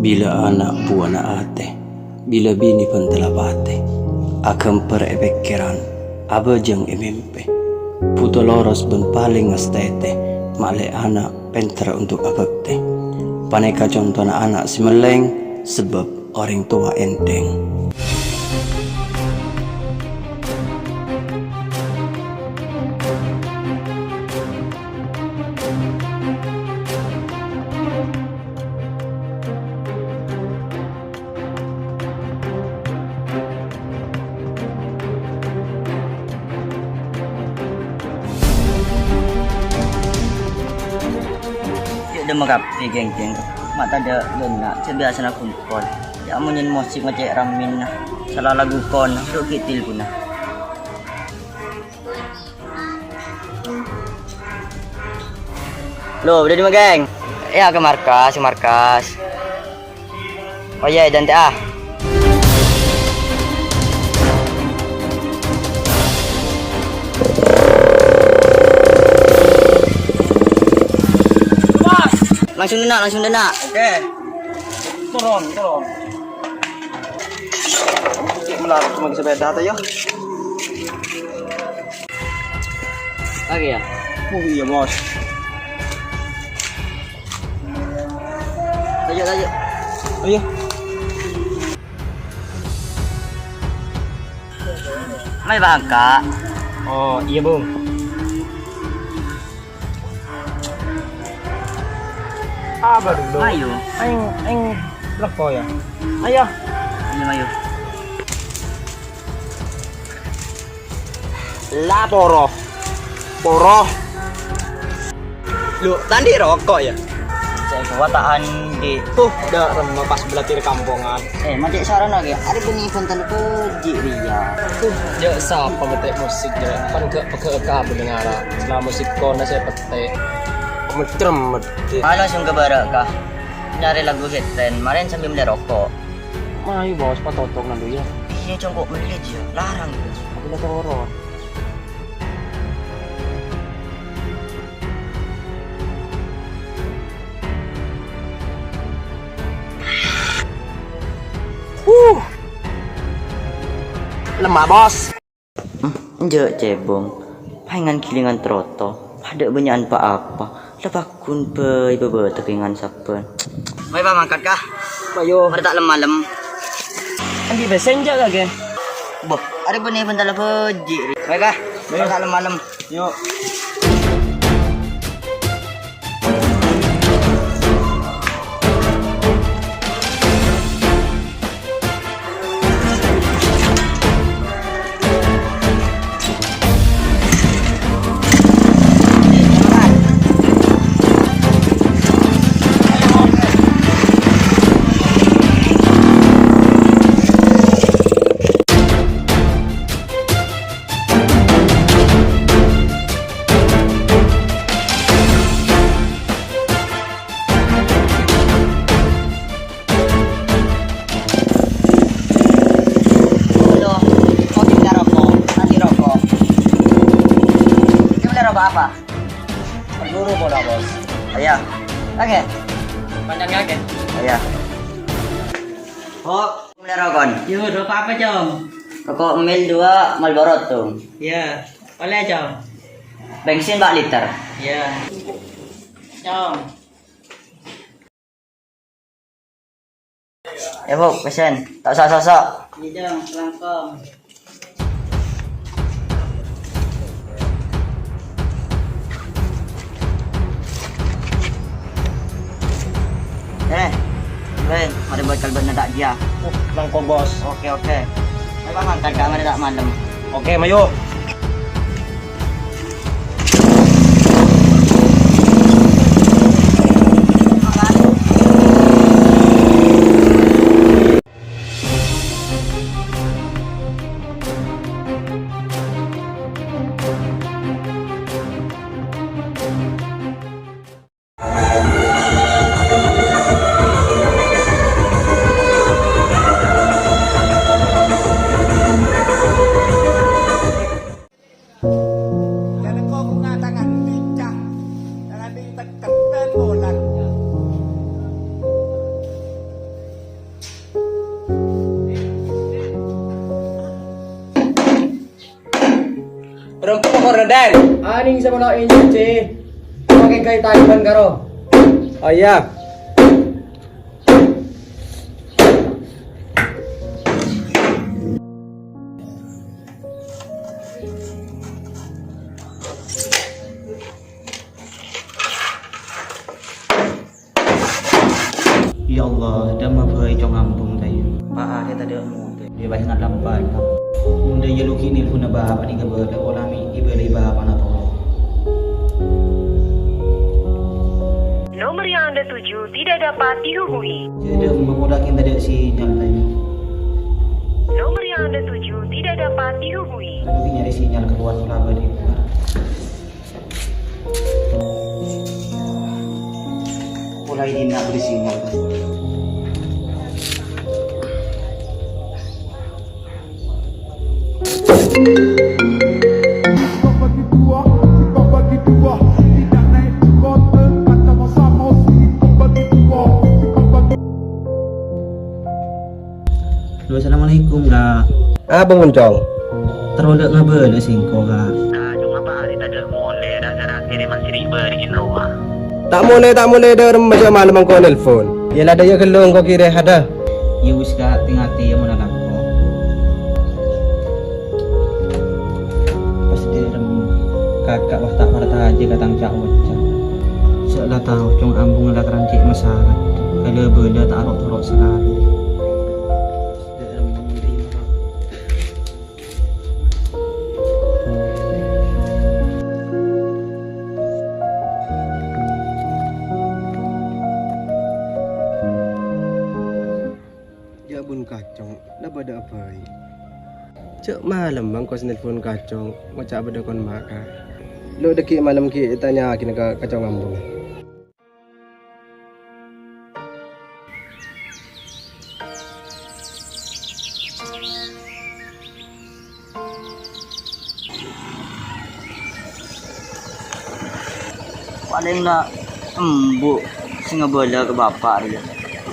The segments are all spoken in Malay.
Bila anak buana ate, bila bini pentelapate, akan perepekeran, abajang emempe. Puto loros ben paling ngestete, male anak pentra untuk abakte. Paneka contoh anak si meleng, sebab orang tua enteng. Dia merapi geng-geng mata ada lenak sebiasa nak kumpul ya munyin musik ngecek ramin nah salah lagu kon duk kitil pun nah lo udah di mana geng ya ke markas oh iya dan ah langsung denak. Oke. Turun. Melar cuma sepeda aja ya. Lagi ya? Oh iya bos. Lanjut. Ayo. Mai bangka. Oh iya bung. Apa dulu? Ayo. Aing lepo ya. Ayo. Ayo. La poro. Lu tadi rokok ya? Saya kewataan di udah remah pas belati di kampungan. Macam saran lagi. Ada bunyi fontan peji ria. Ya siapa petik musik ya? Kan ke mendengar. Setelah musik kona saya petik. Langsung ke barak kah? Nyari lagu hitten, kemarin sambil beli rokok. Mayu bos, patotong nanti ya. Iya congkok beli aja, larang gitu. Aku udah torot. Lemah bos. Enjek cebong, pengen kilingan troto, ada banyakan apa? Lepakun pe ibu tekingan sapen. Mai ba mangkat kah? Mayo. Ada tak lem. Andi besen jaga ke? Boh, ada benih bentar peji. Mai kah? Mai tak lem. Yuk. Apa? Peluru bola bos. Ayah. Oke. Panjangnya ke? Ayah. Oh, mulai rokon. Yo, do apa jom? Rokok mil 2 Marlboro tuh. Ya, oleh jom. Bensin 4 liter. Ya. Jom. Ya bu, pesen. Tak usah sosok. Ini jom, langkong. Mari buat kalban na tak dia. Langkong bos. Oke. May pangangkat ka, mari tak malam. Oke, mayo. aning sa mga inyo, Che. Maging kayo tayo ban karo. Oh iya. Ya Allah, dah mabhai trong ampung tayo. Paa kita dah mu. Dia baik ngat lampai. Munda ya luki ni pun ba apa ni ke ber olami iba apa na to. Nomor yang Anda tuju tidak dapat dihubungi. Jadi memudahkan tadi sinyal tayo. Nomor yang Anda tuju tidak dapat dihubungi. Tapi nyari sinyal keluar pula ba di. Mulai din nak beri sinyal. Assalamualaikum kak. Abang Uncong. Terolak ngabel singko kak. Tak boleh dah macam malam kau nelpon. Yalah dia kelong kau kira ada. Ya wis kak tingati yang mana lakko. Pas dia rem kakak wah tak marta aja katang cak wajah. Seolah tahu cong ambung ada kerancik masyarakat. Kalau benda tak arok-arok sekali. Ya bun kacong, dah pada apa? Cek malam bang kau nelpon kacong, macam apa dah kon makan. Lo deki malam ki tanya kini kacong ngambung. Paling nak embuk singa bola ke bapak dia.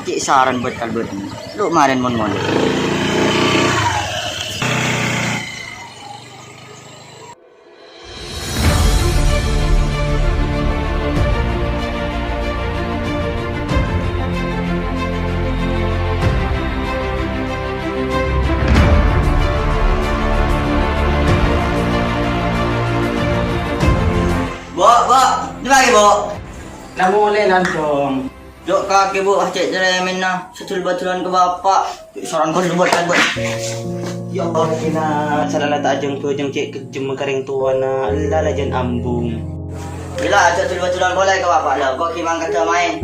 Cik saran buat kalbut ni. Lu kemarin mon. Bo, di bagi bo. Namu mulai lancong. Dok kaki bu, cek ceremin na. Setul-betulan ke bapak. Saran kau buat kan buat. Ya Allah kina salah tak ajeng tu jeng cek kejem kering tua na lala jen ambung. Bila setul-betulan boleh ke bapak lah. Kau kimang kata main.